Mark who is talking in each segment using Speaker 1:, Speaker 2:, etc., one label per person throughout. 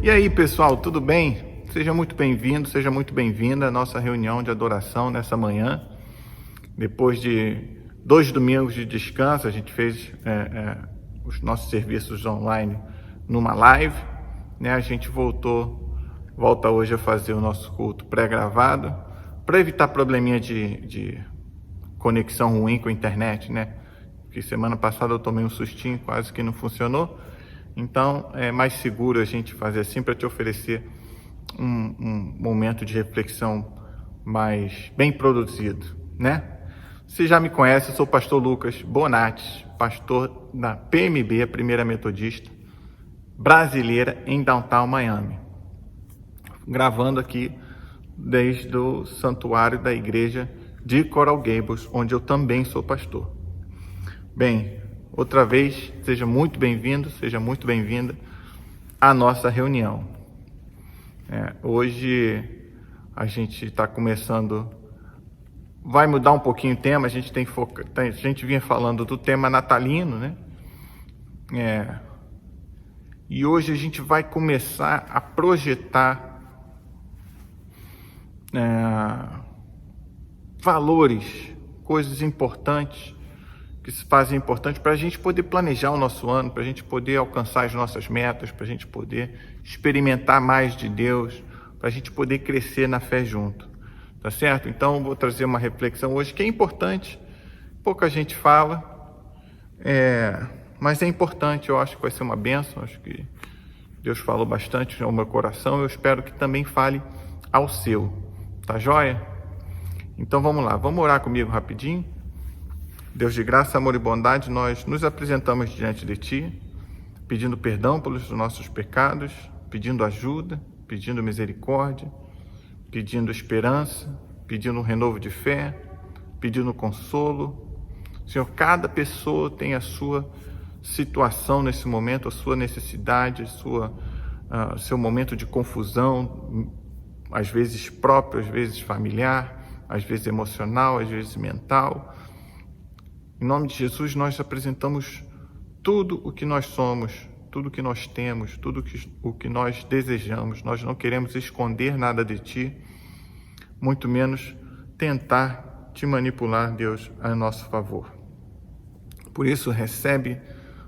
Speaker 1: E aí, pessoal, tudo bem? Seja muito bem-vindo, seja muito bem-vinda à nossa reunião de adoração nessa manhã. Depois de 2 domingos de descanso, a gente fez os nossos serviços online numa live, né? A gente volta hoje a fazer o nosso culto pré-gravado, para evitar probleminha de conexão ruim com a internet, né? Porque semana passada eu tomei um sustinho, quase que não funcionou. Então, é mais seguro a gente fazer assim para te oferecer um momento de reflexão mais bem produzido, né? Você já me conhece, eu sou o pastor Lucas Bonatti, pastor da PMB, a Primeira Metodista Brasileira, em Downtown Miami. Gravando aqui desde o santuário da igreja de Coral Gables, onde eu também sou pastor. Bem, outra vez, seja muito bem-vindo, seja muito bem-vinda à nossa reunião. Hoje a gente está começando, vai mudar um pouquinho o tema, a gente vinha falando do tema natalino, né? E hoje a gente vai começar a projetar valores, coisas importantes, que se fazem importante para a gente poder planejar o nosso ano, para a gente poder alcançar as nossas metas, para a gente poder experimentar mais de Deus, para a gente poder crescer na fé junto, tá certo? Então, eu vou trazer uma reflexão hoje que é importante, pouca gente fala, mas é importante, eu acho que vai ser uma bênção, acho que Deus falou bastante ao meu coração, eu espero que também fale ao seu, tá joia? Então vamos lá, vamos orar comigo rapidinho. Deus de graça, amor e bondade, nós nos apresentamos diante de Ti, pedindo perdão pelos nossos pecados, pedindo ajuda, pedindo misericórdia, pedindo esperança, pedindo um renovo de fé, pedindo consolo. Senhor, cada pessoa tem a sua situação nesse momento, a sua necessidade, seu momento de confusão, às vezes próprio, às vezes familiar, às vezes emocional, às vezes mental. Em nome de Jesus, nós apresentamos tudo o que nós somos, tudo o que nós temos, tudo o que nós desejamos. Nós não queremos esconder nada de Ti, muito menos tentar Te manipular, Deus, a nosso favor. Por isso, recebe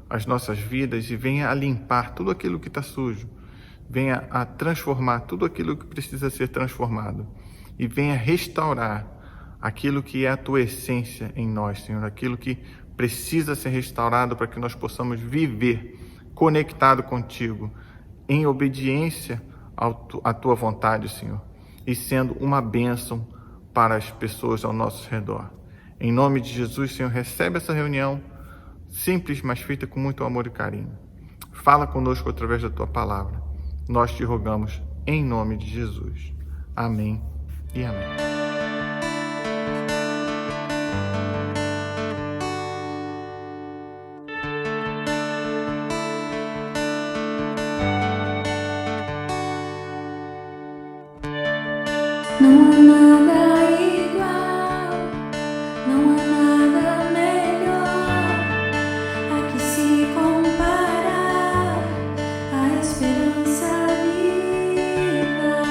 Speaker 1: as nossas vidas e venha a limpar tudo aquilo que está sujo, venha a transformar tudo aquilo que precisa ser transformado e venha restaurar aquilo que é a Tua essência em nós, Senhor, aquilo que precisa ser restaurado para que nós possamos viver conectado contigo, em obediência à Tua vontade, Senhor, e sendo uma bênção para as pessoas ao nosso redor. Em nome de Jesus, Senhor, recebe essa reunião simples, mas feita com muito amor e carinho. Fala conosco através da Tua palavra. Nós te rogamos em nome de Jesus. Amém e amém.
Speaker 2: Não há nada igual, não há nada melhor a que se comparar a esperança viva.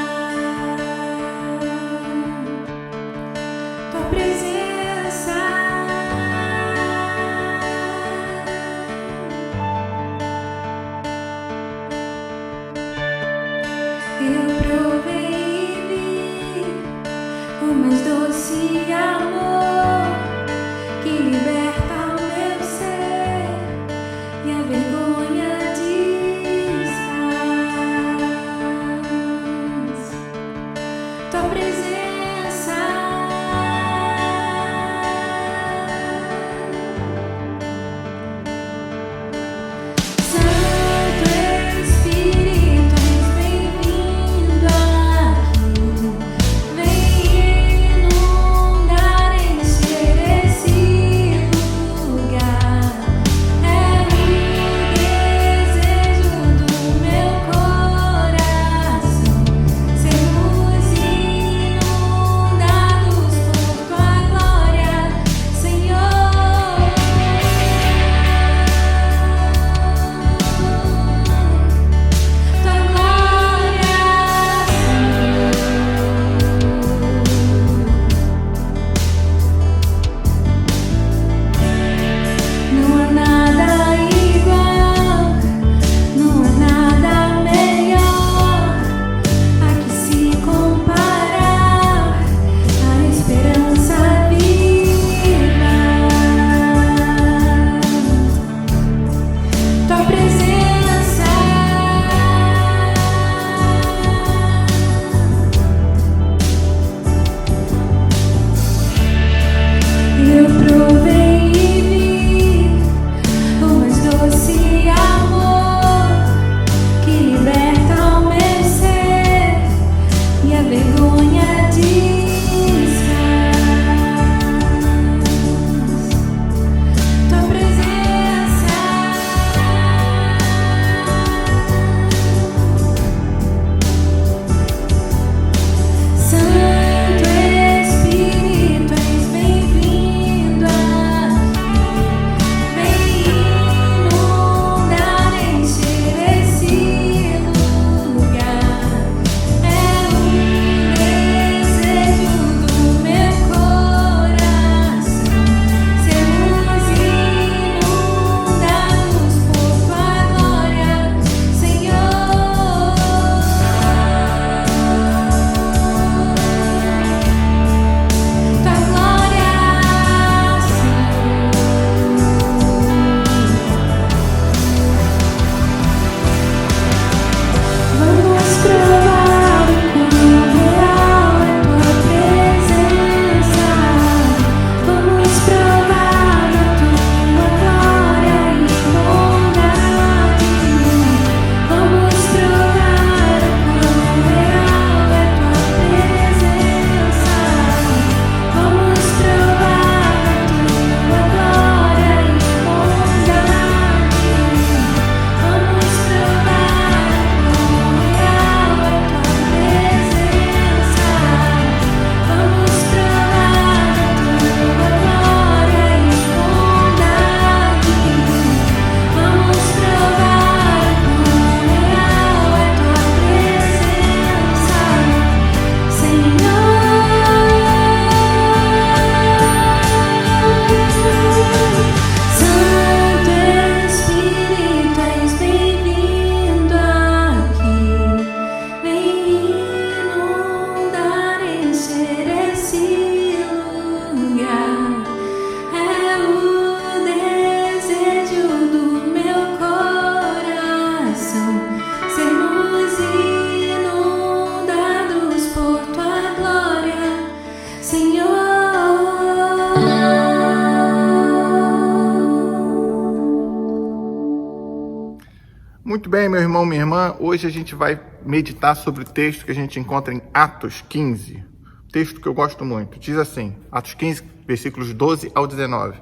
Speaker 1: Muito bem, meu irmão, minha irmã, hoje a gente vai meditar sobre o texto que a gente encontra em Atos 15, texto que eu gosto muito. Diz assim, Atos 15, versículos 12 ao 19.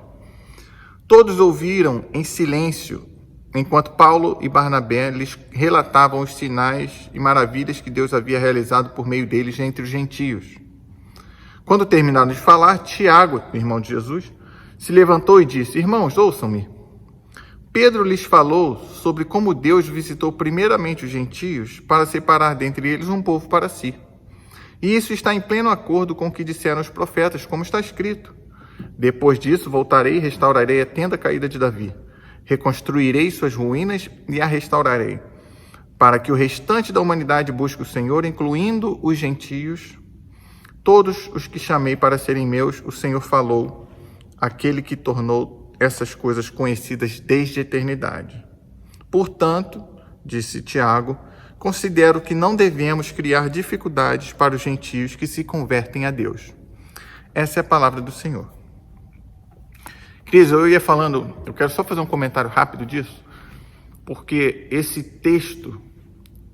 Speaker 1: Todos ouviram em silêncio, enquanto Paulo e Barnabé lhes relatavam os sinais e maravilhas que Deus havia realizado por meio deles entre os gentios. Quando terminaram de falar, Tiago, irmão de Jesus, se levantou e disse: Irmãos, ouçam-me. Pedro lhes falou sobre como Deus visitou primeiramente os gentios para separar dentre eles um povo para si. E isso está em pleno acordo com o que disseram os profetas, como está escrito. Depois disso, voltarei e restaurarei a tenda caída de Davi. Reconstruirei suas ruínas e a restaurarei, para que o restante da humanidade busque o Senhor, incluindo os gentios. Todos os que chamei para serem meus, o Senhor falou, aquele que tornou essas coisas conhecidas desde a eternidade. Portanto, disse Tiago, considero que não devemos criar dificuldades para os gentios que se convertem a Deus. Essa é a palavra do Senhor. Cris, eu quero só fazer um comentário rápido disso, porque esse texto,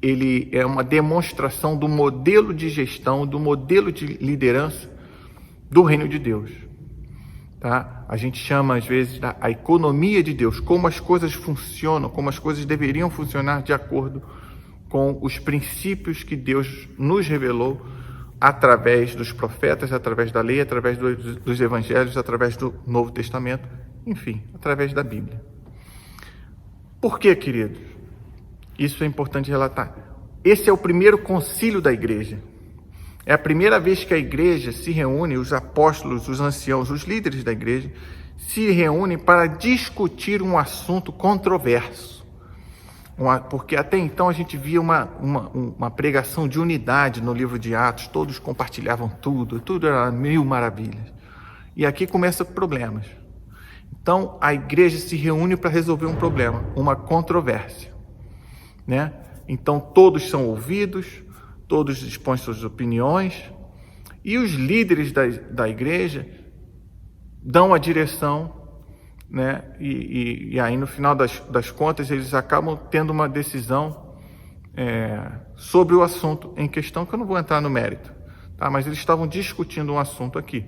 Speaker 1: ele é uma demonstração do modelo de gestão, do modelo de liderança do reino de Deus. Tá? A gente chama, às vezes, a economia de Deus, como as coisas funcionam, como as coisas deveriam funcionar de acordo com os princípios que Deus nos revelou através dos profetas, através da lei, através dos evangelhos, através do Novo Testamento, enfim, através da Bíblia. Por quê, queridos? Isso é importante relatar. Esse é o primeiro concílio da igreja. É a primeira vez que a igreja se reúne, os apóstolos, os anciãos, os líderes da igreja, se reúnem para discutir um assunto controverso. Porque até então a gente via uma pregação de unidade no livro de Atos, todos compartilhavam tudo era mil maravilhas. E aqui começam problemas. Então a igreja se reúne para resolver um problema, uma controvérsia, né? Então todos são ouvidos, todos expõem suas opiniões, e os líderes da igreja dão a direção, né? E aí no final das contas eles acabam tendo uma decisão sobre o assunto em questão, que eu não vou entrar no mérito, tá? Mas eles estavam discutindo um assunto aqui.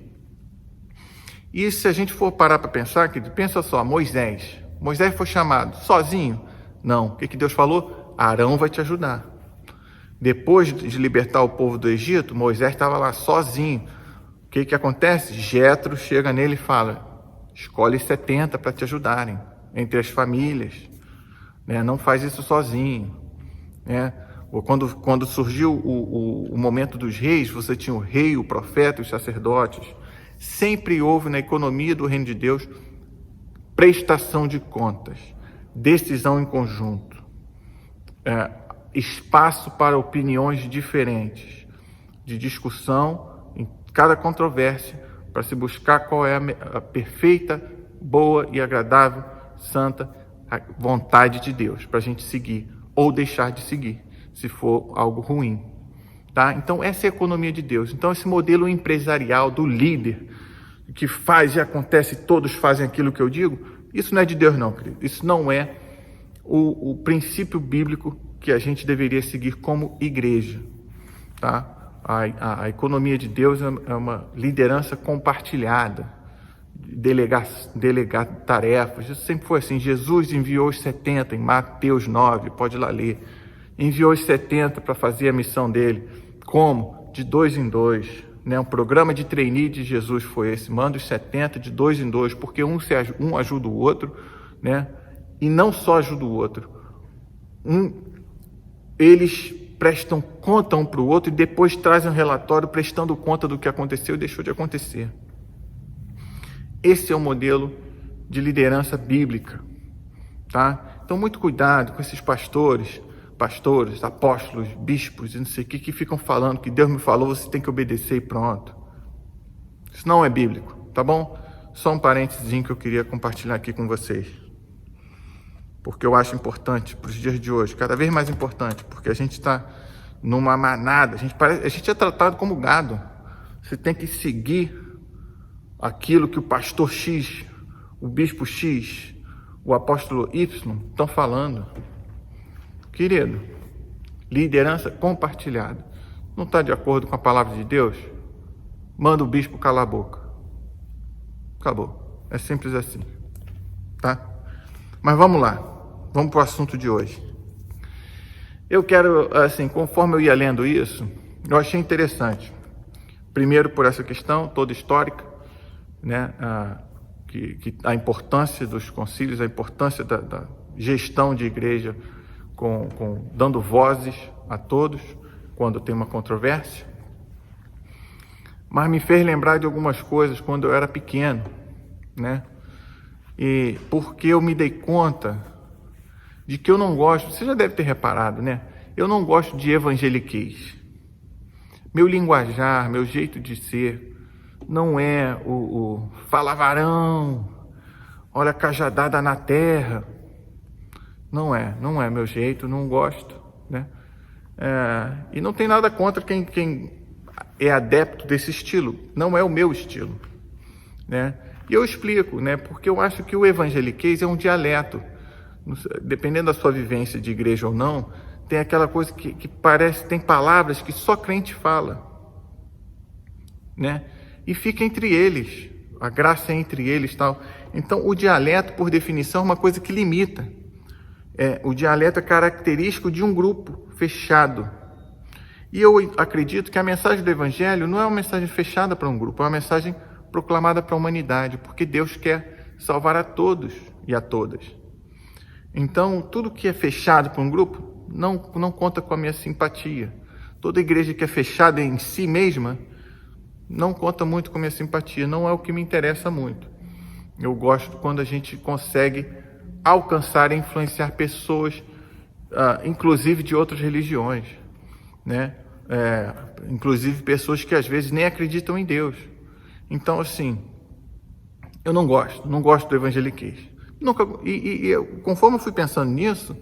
Speaker 1: E se a gente for parar para pensar, pensa só, Moisés foi chamado sozinho? Não. O que Deus falou? Arão vai te ajudar. Depois de libertar o povo do Egito, Moisés estava lá sozinho. O que acontece? Jetro chega nele e fala: escolhe 70 para te ajudarem, entre as famílias, né? Não faz isso sozinho, né? Ou quando surgiu o momento dos reis, você tinha o rei, o profeta e os sacerdotes. Sempre houve na economia do reino de Deus prestação de contas, decisão em conjunto, espaço para opiniões diferentes, de discussão em cada controvérsia, para se buscar qual é a perfeita, boa e agradável, santa vontade de Deus, para a gente seguir ou deixar de seguir, se for algo ruim. Tá? Então, essa é a economia de Deus. Então, esse modelo empresarial do líder, que faz e acontece, todos fazem aquilo que eu digo, isso não é de Deus não, querido. Isso não é o princípio bíblico que a gente deveria seguir como igreja. Tá? A economia de Deus é uma liderança compartilhada, delegar tarefas. Isso sempre foi assim. Jesus enviou os 70 em Mateus 9, pode ir lá ler. Enviou os 70 para fazer a missão dele. Como? De 2 em 2. Né? Um programa de trainee de Jesus foi esse. Manda os 70 de 2 em 2, porque um ajuda o outro, né? E não só ajuda o outro. Eles prestam conta um para o outro e depois trazem um relatório prestando conta do que aconteceu e deixou de acontecer. Esse é o modelo de liderança bíblica, tá? Então, muito cuidado com esses pastores, apóstolos, bispos e não sei o que ficam falando que Deus me falou, você tem que obedecer e pronto. Isso não é bíblico, tá bom? Só um parênteses que eu queria compartilhar aqui com vocês. Porque eu acho importante para os dias de hoje, cada vez mais importante, porque a gente está numa manada, a gente é tratado como gado. Você tem que seguir aquilo que o pastor X, o bispo X, o apóstolo Y estão falando. Querido, liderança compartilhada. Não está de acordo com a palavra de Deus? Manda o bispo calar a boca. Acabou. É simples assim. Tá? Mas vamos lá. Vamos para o assunto de hoje. Eu quero, assim, conforme eu ia lendo isso, eu achei interessante. Primeiro por essa questão toda histórica, né? A importância dos concílios, a importância da gestão de igreja dando vozes a todos quando tem uma controvérsia. Mas me fez lembrar de algumas coisas quando eu era pequeno, né? E porque eu me dei conta de que eu não gosto, você já deve ter reparado, né? Eu não gosto de evangeliquez. Meu linguajar, meu jeito de ser, não é o falavarão, olha a cajadada na terra. Não é meu jeito, não gosto, né? E não tem nada contra quem é adepto desse estilo, não é o meu estilo, né? E eu explico, né? Porque eu acho que o evangeliquez é um dialeto. Dependendo da sua vivência de igreja ou não, tem aquela coisa que parece, tem palavras que só crente fala, né? E fica entre eles, a graça é entre eles, tal. Então, o dialeto, por definição, é uma coisa que limita. O dialeto é característico de um grupo fechado. E eu acredito que a mensagem do Evangelho não é uma mensagem fechada para um grupo, é uma mensagem proclamada para a humanidade, porque Deus quer salvar a todos e a todas. Então, tudo que é fechado para um grupo não conta com a minha simpatia. Toda igreja que é fechada em si mesma não conta muito com a minha simpatia, não é o que me interessa muito. Eu gosto quando a gente consegue alcançar e influenciar pessoas, inclusive de outras religiões, né? Inclusive pessoas que às vezes nem acreditam em Deus. Então, assim, eu não gosto do evangeliquez. Conforme eu fui pensando nisso,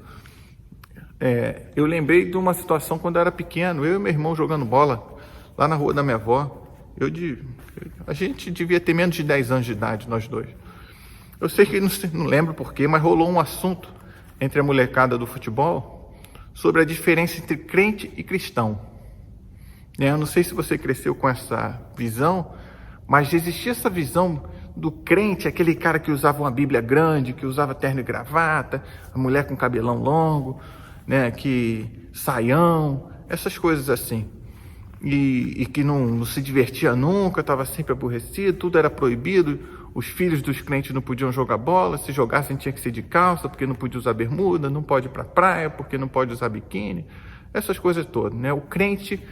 Speaker 1: eu lembrei de uma situação quando eu era pequeno, eu e meu irmão jogando bola lá na rua da minha avó. A gente devia ter menos de 10 anos de idade, nós dois. Eu sei que não lembro porquê, mas rolou um assunto entre a molecada do futebol sobre a diferença entre crente e cristão. Eu não sei se você cresceu com essa visão, mas existia essa visão do crente, aquele cara que usava uma Bíblia grande, que usava terno e gravata, a mulher com cabelão longo, né, que saião, essas coisas assim. E que não se divertia nunca, estava sempre aborrecido, tudo era proibido, os filhos dos crentes não podiam jogar bola, se jogassem tinha que ser de calça, porque não podia usar bermuda, não pode ir para a praia, porque não pode usar biquíni, essas coisas todas, né? O crente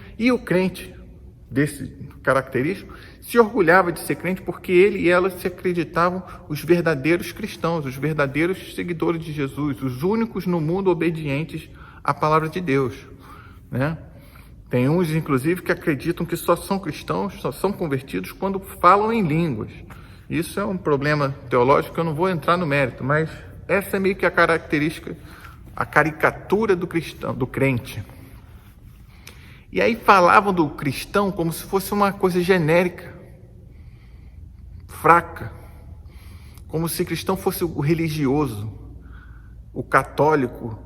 Speaker 1: desse característico se orgulhava de ser crente porque ele e ela se acreditavam os verdadeiros cristãos, os verdadeiros seguidores de Jesus, os únicos no mundo obedientes à palavra de Deus, né? Tem uns, inclusive, que acreditam que só são cristãos, só são convertidos quando falam em línguas. Isso é um problema teológico que eu não vou entrar no mérito, mas essa é meio que a característica, a caricatura do cristão, do crente. E aí falavam do cristão como se fosse uma coisa genérica, fraca, como se cristão fosse o religioso, o católico,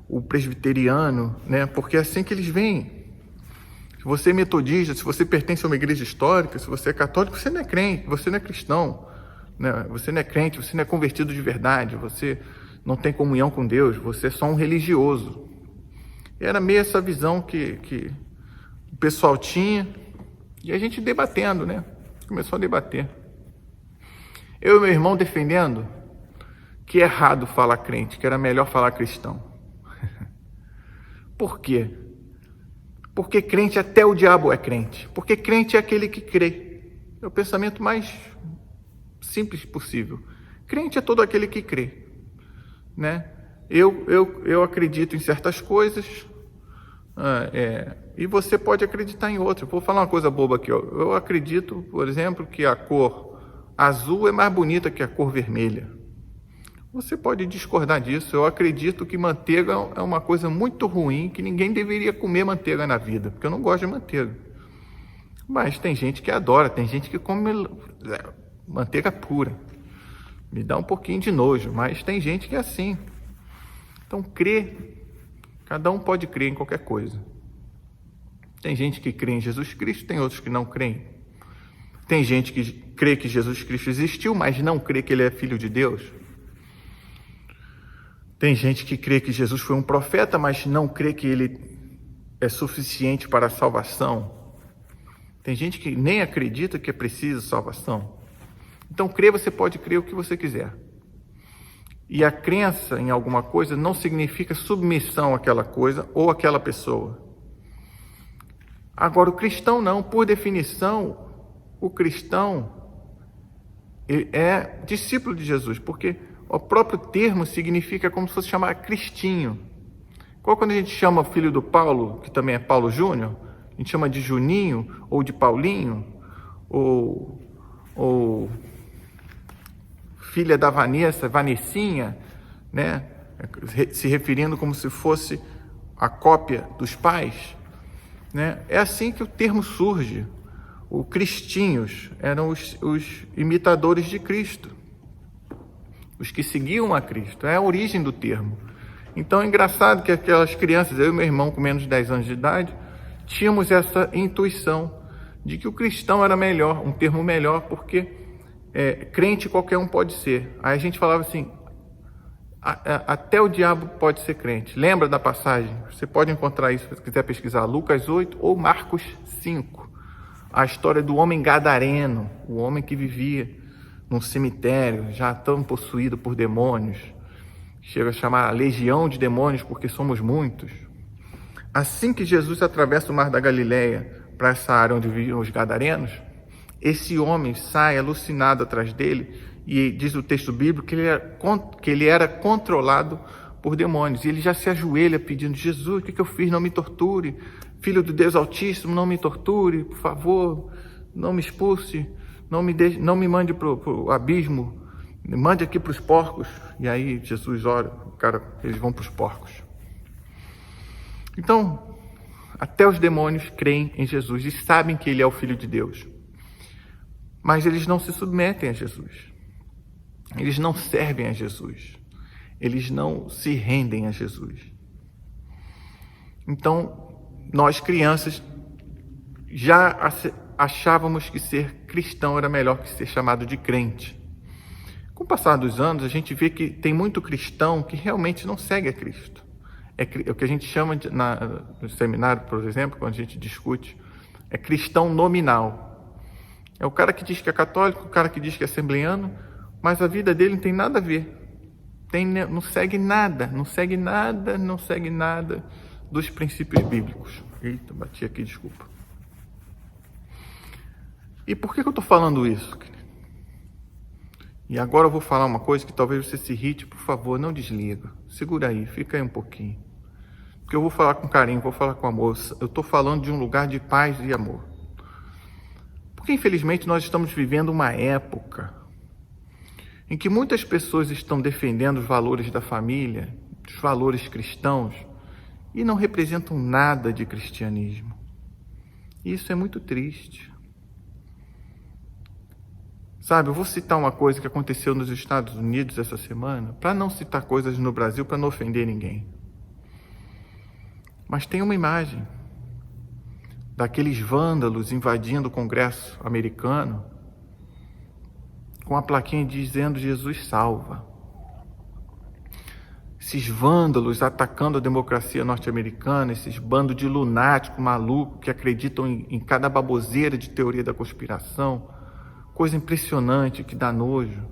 Speaker 1: o presbiteriano, né? Porque é assim que eles veem. Se você é metodista, se você pertence a uma igreja histórica, se você é católico, você não é crente, você não é cristão, né? Você não é crente, você não é convertido de verdade, você não tem comunhão com Deus, você é só um religioso. E era meio essa visão que o pessoal tinha, e a gente debatendo, né? Começou a debater. Eu e meu irmão defendendo que é errado falar crente, que era melhor falar cristão. Por quê? Porque crente, até o diabo é crente. Porque crente é aquele que crê. É o pensamento mais simples possível. Crente é todo aquele que crê, né? Eu acredito em certas coisas, e você pode acreditar em outras. Vou falar uma coisa boba aqui, ó. Eu acredito, por exemplo, que a cor azul é mais bonita que a cor vermelha. Você pode discordar disso. Eu acredito que manteiga é uma coisa muito ruim, que ninguém deveria comer manteiga na vida, porque eu não gosto de manteiga. Mas tem gente que adora, tem gente que come manteiga pura. Me dá um pouquinho de nojo, mas tem gente que é assim. Então, crer Cada um pode crer em qualquer coisa. Tem gente que crê em Jesus Cristo, tem outros que não creem. Tem gente que crê que Jesus Cristo existiu, mas não crê que ele é filho de Deus. Tem gente que crê que Jesus foi um profeta, mas não crê que ele é suficiente para a salvação. Tem gente que nem acredita que é preciso salvação. Então, crer, você pode crer o que você quiser. E a crença em alguma coisa não significa submissão àquela coisa ou àquela pessoa. Agora, o cristão não. Por definição, o cristão é discípulo de Jesus, porque o próprio termo significa como se fosse chamar cristinho. Igual quando a gente chama o filho do Paulo, que também é Paulo Júnior, a gente chama de Juninho, ou de Paulinho, ou filha da Vanessa, Vanessinha, né? Se referindo como se fosse a cópia dos pais, né? É assim que o termo surge. Os cristinhos eram os imitadores de Cristo, os que seguiam a Cristo. É a origem do termo. Então é engraçado que aquelas crianças, eu e meu irmão com menos de 10 anos de idade, tínhamos essa intuição de que o cristão era melhor, um termo melhor, porque crente qualquer um pode ser. Aí a gente falava assim, até o diabo pode ser crente. Lembra da passagem? Você pode encontrar isso, se você quiser pesquisar, Lucas 8 ou Marcos 5. A história do homem gadareno, o homem que vivia num cemitério, já tão possuído por demônios. Chega a chamar a legião de demônios, porque somos muitos. Assim que Jesus atravessa o mar da Galileia para essa área onde viviam os gadarenos, esse homem sai alucinado atrás dele, e diz o texto bíblico que ele era controlado por demônios. E ele já se ajoelha pedindo: Jesus, o que eu fiz? Não me torture. Filho do Deus Altíssimo, não me torture, por favor, não me expulse, não me mande para o abismo, me mande aqui para os porcos. E aí Jesus ora, eles vão para os porcos. Então, até os demônios creem em Jesus e sabem que ele é o Filho de Deus. Mas eles não se submetem a Jesus. Eles não servem a Jesus. Eles não se rendem a Jesus. Então, nós crianças já achávamos que ser cristão era melhor que ser chamado de crente. Com o passar dos anos, a gente vê que tem muito cristão que realmente não segue a Cristo. É o que a gente chama, no seminário, por exemplo, quando a gente discute, é cristão nominal. É o cara que diz que é católico, o cara que diz que é assembleano, mas a vida dele não tem nada a ver. Não segue nada dos princípios bíblicos. Eita, bati aqui, desculpa. E por que eu estou falando isso? E agora eu vou falar uma coisa que talvez você se irrite. Por favor, não desliga. Segura aí, fica aí um pouquinho. Porque eu vou falar com carinho, vou falar com amor. Eu estou falando de um lugar de paz e amor. Porque, infelizmente, nós estamos vivendo uma época em que muitas pessoas estão defendendo os valores da família, os valores cristãos, e não representam nada de cristianismo. Isso é muito triste. Sabe, eu vou citar uma coisa que aconteceu nos Estados Unidos essa semana, para não citar coisas no Brasil, para não ofender ninguém. Mas tem uma imagem daqueles vândalos invadindo o Congresso americano com a plaquinha dizendo Jesus salva. Esses vândalos atacando a democracia norte-americana, esses bandos de lunático maluco que acreditam em cada baboseira de teoria da conspiração, coisa impressionante que dá nojo.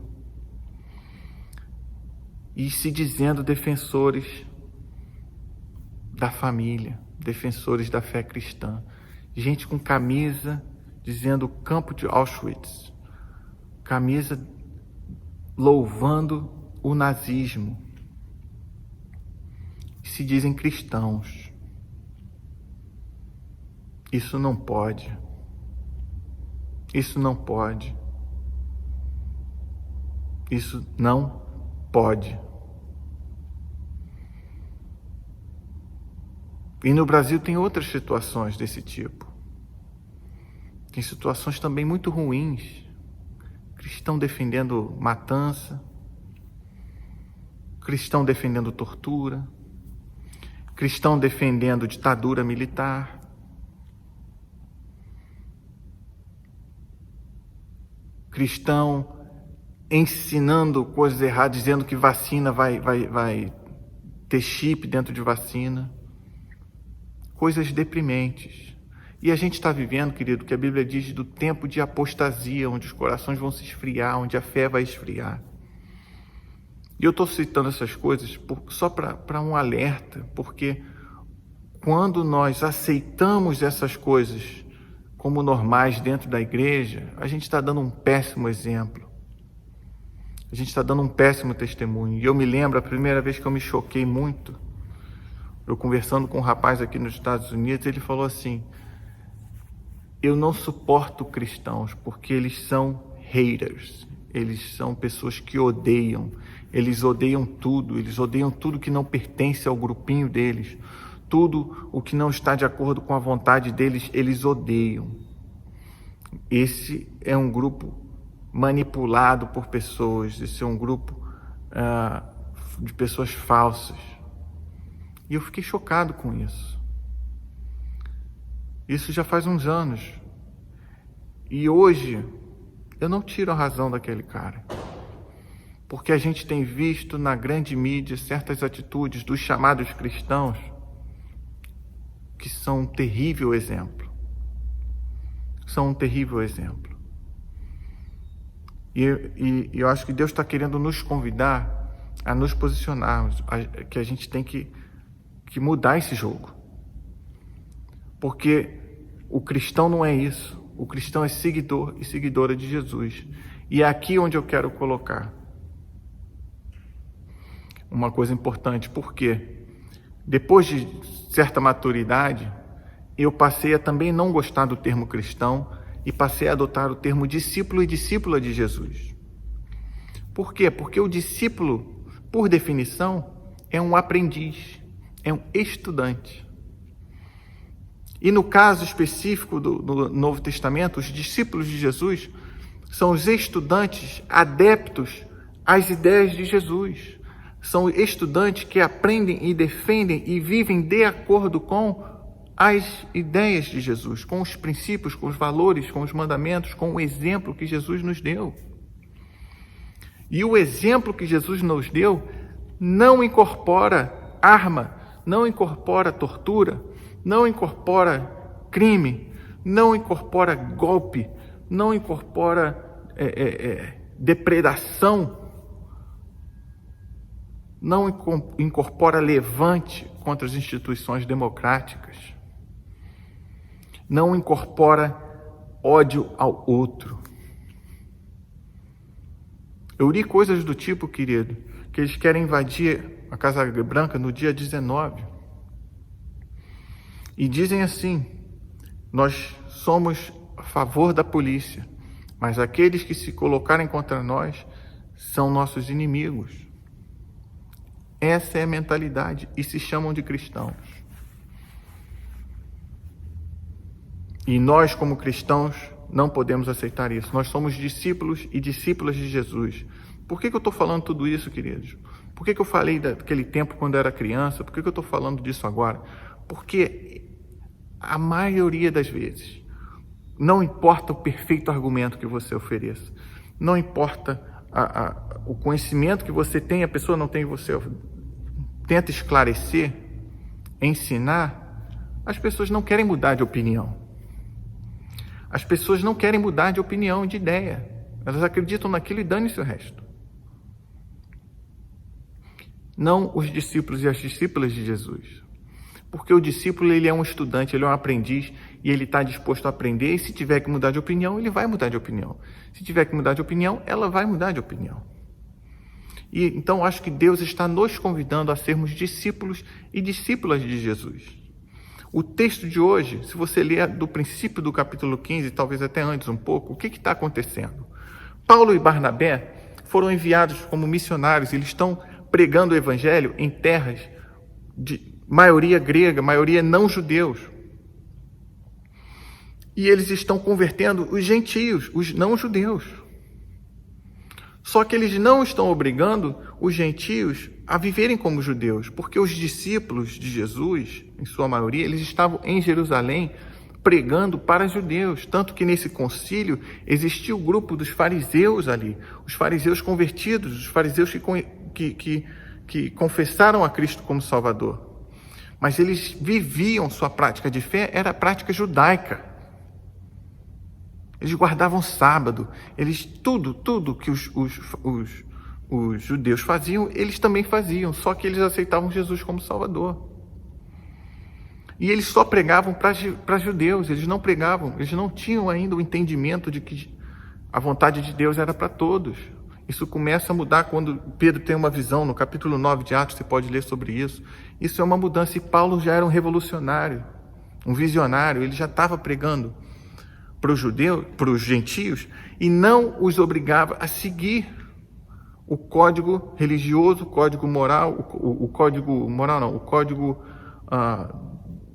Speaker 1: E se dizendo defensores da família, defensores da fé cristã. Gente com camisa dizendo campo de Auschwitz, camisa louvando o nazismo. E se dizem cristãos. Isso não pode. Isso não pode. Isso não pode. E no Brasil tem outras situações desse tipo. Tem situações também muito ruins. Cristão defendendo matança. Cristão defendendo tortura. cristão defendendo ditadura militar, cristão ensinando coisas erradas, dizendo que vacina vai ter chip dentro de vacina. Coisas deprimentes. E a gente está vivendo, querido, que a Bíblia diz do tempo de apostasia, onde os corações vão se esfriar, onde a fé vai esfriar. E eu estou citando essas coisas só para um alerta, porque quando nós aceitamos essas coisas como normais dentro da igreja, a gente está dando um péssimo exemplo. A gente está dando um péssimo testemunho. E eu me lembro, a primeira vez que eu me choquei muito, eu conversando com um rapaz aqui nos Estados Unidos, ele falou assim: eu não suporto cristãos porque eles são haters, eles são pessoas que odeiam, eles odeiam tudo que não pertence ao grupinho deles, tudo o que não está de acordo com a vontade deles, eles odeiam. Esse é um grupo manipulado por pessoas, esse é um grupo de pessoas falsas. E eu fiquei chocado com isso. Isso já faz uns anos. E hoje, eu não tiro a razão daquele cara. Porque a gente tem visto na grande mídia certas atitudes dos chamados cristãos que são um terrível exemplo. São um terrível exemplo. E eu acho que Deus está querendo nos convidar a nos posicionarmos, que a gente tem que mudar esse jogo. Porque o cristão não é isso. O cristão é seguidor e seguidora de Jesus. E é aqui onde eu quero colocar uma coisa importante. Porque depois de certa maturidade, eu passei a também não gostar do termo cristão e passei a adotar o termo discípulo e discípula de Jesus. Por quê? Porque o discípulo, por definição, é um aprendiz, é um estudante. E no caso específico do Novo Testamento, os discípulos de Jesus são os estudantes adeptos às ideias de Jesus. São estudantes que aprendem e defendem e vivem de acordo com as ideias de Jesus, com os princípios, com os valores, com os mandamentos, com o exemplo que Jesus nos deu. E o exemplo que Jesus nos deu não incorpora arma, não incorpora tortura, não incorpora crime, não incorpora golpe, não incorpora depredação, não incorpora levante contra as instituições democráticas, não incorpora ódio ao outro. Eu li coisas do tipo, querido, que eles querem invadir a Casa Branca no dia 19. E dizem assim: nós somos a favor da polícia, mas aqueles que se colocarem contra nós são nossos inimigos. Essa é a mentalidade e se chamam de cristãos. E nós, como cristãos, não podemos aceitar isso. Nós somos discípulos e discípulas de Jesus. Por que eu estou falando tudo isso, queridos? Por que eu falei daquele tempo quando eu era criança? Por que eu estou falando disso agora? Porque a maioria das vezes, não importa o perfeito argumento que você ofereça, não importa o conhecimento que você tem, a pessoa não tem, você tenta esclarecer, ensinar, as pessoas não querem mudar de opinião. As pessoas não querem mudar de opinião, de ideia. Elas acreditam naquilo e dane-se o resto. Não os discípulos e as discípulas de Jesus. Porque o discípulo, ele é um estudante, ele é um aprendiz e ele está disposto a aprender, e se tiver que mudar de opinião, ele vai mudar de opinião. Se tiver que mudar de opinião, ela vai mudar de opinião. E então acho que Deus está nos convidando a sermos discípulos e discípulas de Jesus. O texto de hoje, se você ler do princípio do capítulo 15, talvez até antes um pouco, o que está acontecendo? Paulo e Barnabé foram enviados como missionários, eles estão pregando o evangelho em terras de maioria grega, maioria não judeus. E eles estão convertendo os gentios, os não judeus. Só que eles não estão obrigando os gentios a viverem como judeus, porque os discípulos de Jesus, em sua maioria, eles estavam em Jerusalém pregando para judeus, tanto que nesse concílio existia o grupo dos fariseus ali, os fariseus convertidos, os fariseus que confessaram a Cristo como Salvador. Mas eles viviam, sua prática de fé era a prática judaica. Eles guardavam sábado, tudo que os judeus faziam, eles também faziam, só que eles aceitavam Jesus como Salvador. E eles só pregavam para judeus, eles não tinham ainda o entendimento de que a vontade de Deus era para todos. Isso começa a mudar quando Pedro tem uma visão, no capítulo 9 de Atos, você pode ler sobre isso. Isso é uma mudança, e Paulo já era um revolucionário, um visionário, ele já estava pregando para os judeus, para os gentios, e não os obrigava a seguir o código religioso, o código moral, o código moral não, o código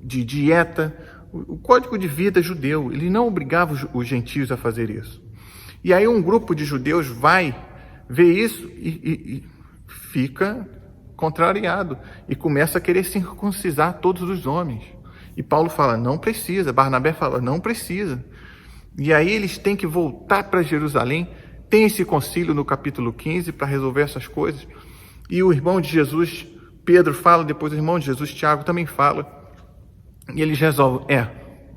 Speaker 1: de dieta, o código de vida judeu. Ele não obrigava os gentios a fazer isso. E aí um grupo de judeus vai ver isso e fica contrariado e começa a querer circuncisar todos os homens. E Paulo fala, não precisa. Barnabé fala, não precisa. E aí eles têm que voltar para Jerusalém. Tem esse concílio no capítulo 15 para resolver essas coisas. E o irmão de Jesus, Pedro, fala, depois o irmão de Jesus, Tiago, também fala. E eles resolvem,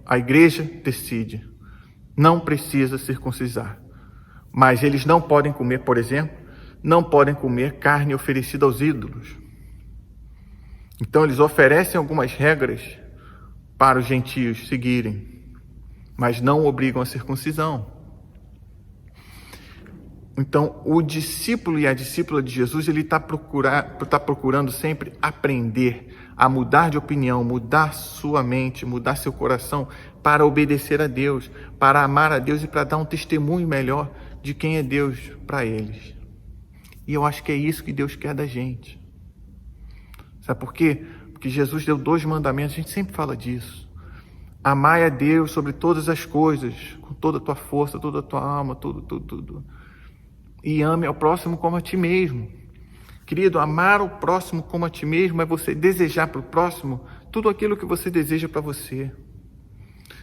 Speaker 1: a igreja decide, não precisa circuncisar. Mas eles não podem comer, por exemplo, não podem comer carne oferecida aos ídolos. Então eles oferecem algumas regras para os gentios seguirem, mas não obrigam a circuncisão. Então, o discípulo e a discípula de Jesus, ele está procurando sempre aprender a mudar de opinião, mudar sua mente, mudar seu coração para obedecer a Deus, para amar a Deus e para dar um testemunho melhor de quem é Deus para eles. E eu acho que é isso que Deus quer da gente. Sabe por quê? Porque Jesus deu 2 mandamentos, a gente sempre fala disso. Amai a Deus sobre todas as coisas, com toda a tua força, toda a tua alma, tudo. E ame ao próximo como a ti mesmo. Querido, amar o próximo como a ti mesmo é você desejar para o próximo tudo aquilo que você deseja para você.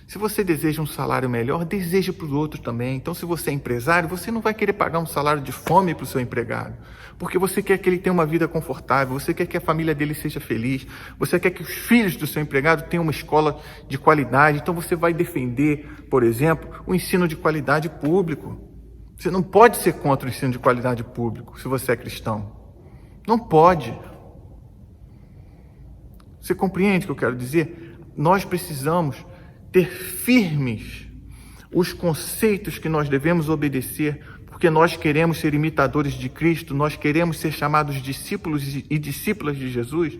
Speaker 1: Se você deseja um salário melhor, deseja para os outros também. Então, se você é empresário, você não vai querer pagar um salário de fome para o seu empregado, porque você quer que ele tenha uma vida confortável, você quer que a família dele seja feliz, você quer que os filhos do seu empregado tenham uma escola de qualidade. Então, você vai defender, por exemplo, o ensino de qualidade público. Você não pode ser contra o ensino de qualidade público se você é cristão. Não pode. Você compreende o que eu quero dizer? Nós precisamos ter firmes os conceitos que nós devemos obedecer, porque nós queremos ser imitadores de Cristo, nós queremos ser chamados discípulos e discípulas de Jesus,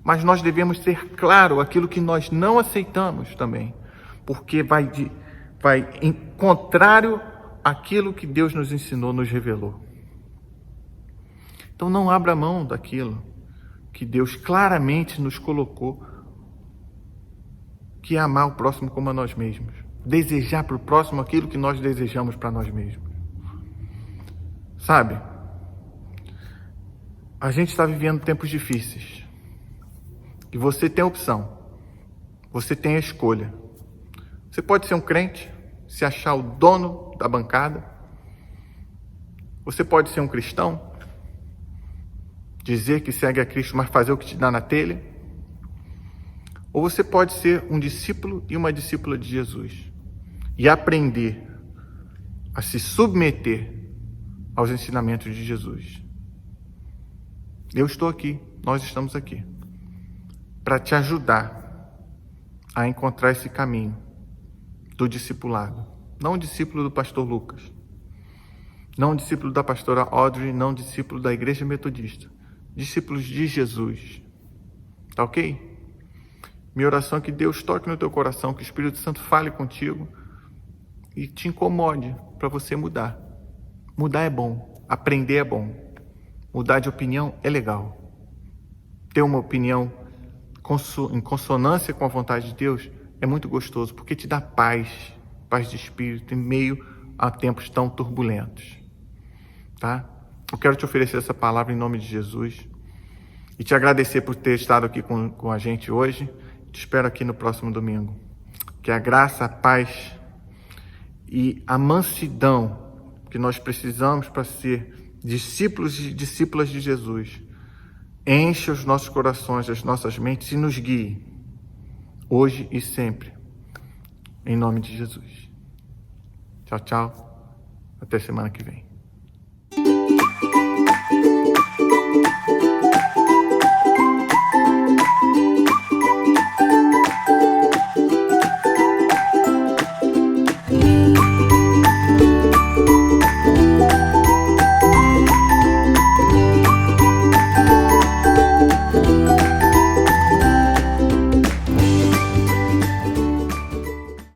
Speaker 1: mas nós devemos ter claro aquilo que nós não aceitamos também, porque vai em contrário àquilo que Deus nos ensinou, nos revelou. Então não abra mão daquilo que Deus claramente nos colocou, que é amar o próximo como a nós mesmos. Desejar para o próximo aquilo que nós desejamos para nós mesmos. Sabe? A gente está vivendo tempos difíceis. E você tem a opção. Você tem a escolha. Você pode ser um crente, se achar o dono da bancada. Você pode ser um cristão, dizer que segue a Cristo, mas fazer o que te dá na telha. Ou você pode ser um discípulo e uma discípula de Jesus e aprender a se submeter aos ensinamentos de Jesus. Eu estou aqui, nós estamos aqui, para te ajudar a encontrar esse caminho do discipulado. Não o discípulo do pastor Lucas, não o discípulo da pastora Audrey, não o discípulo da igreja metodista. Discípulos de Jesus. Tá ok? Minha oração é que Deus toque no teu coração, que o Espírito Santo fale contigo e te incomode para você mudar. Mudar é bom, aprender é bom, mudar de opinião é legal. Ter uma opinião em consonância com a vontade de Deus é muito gostoso, porque te dá paz de espírito em meio a tempos tão turbulentos. tá? Eu quero te oferecer essa palavra em nome de Jesus e te agradecer por ter estado aqui com a gente hoje. Te espero aqui no próximo domingo. Que a graça, a paz e a mansidão que nós precisamos para ser discípulos e discípulas de Jesus enche os nossos corações, as nossas mentes e nos guie hoje e sempre. Em nome de Jesus. Tchau, tchau. Até semana que vem.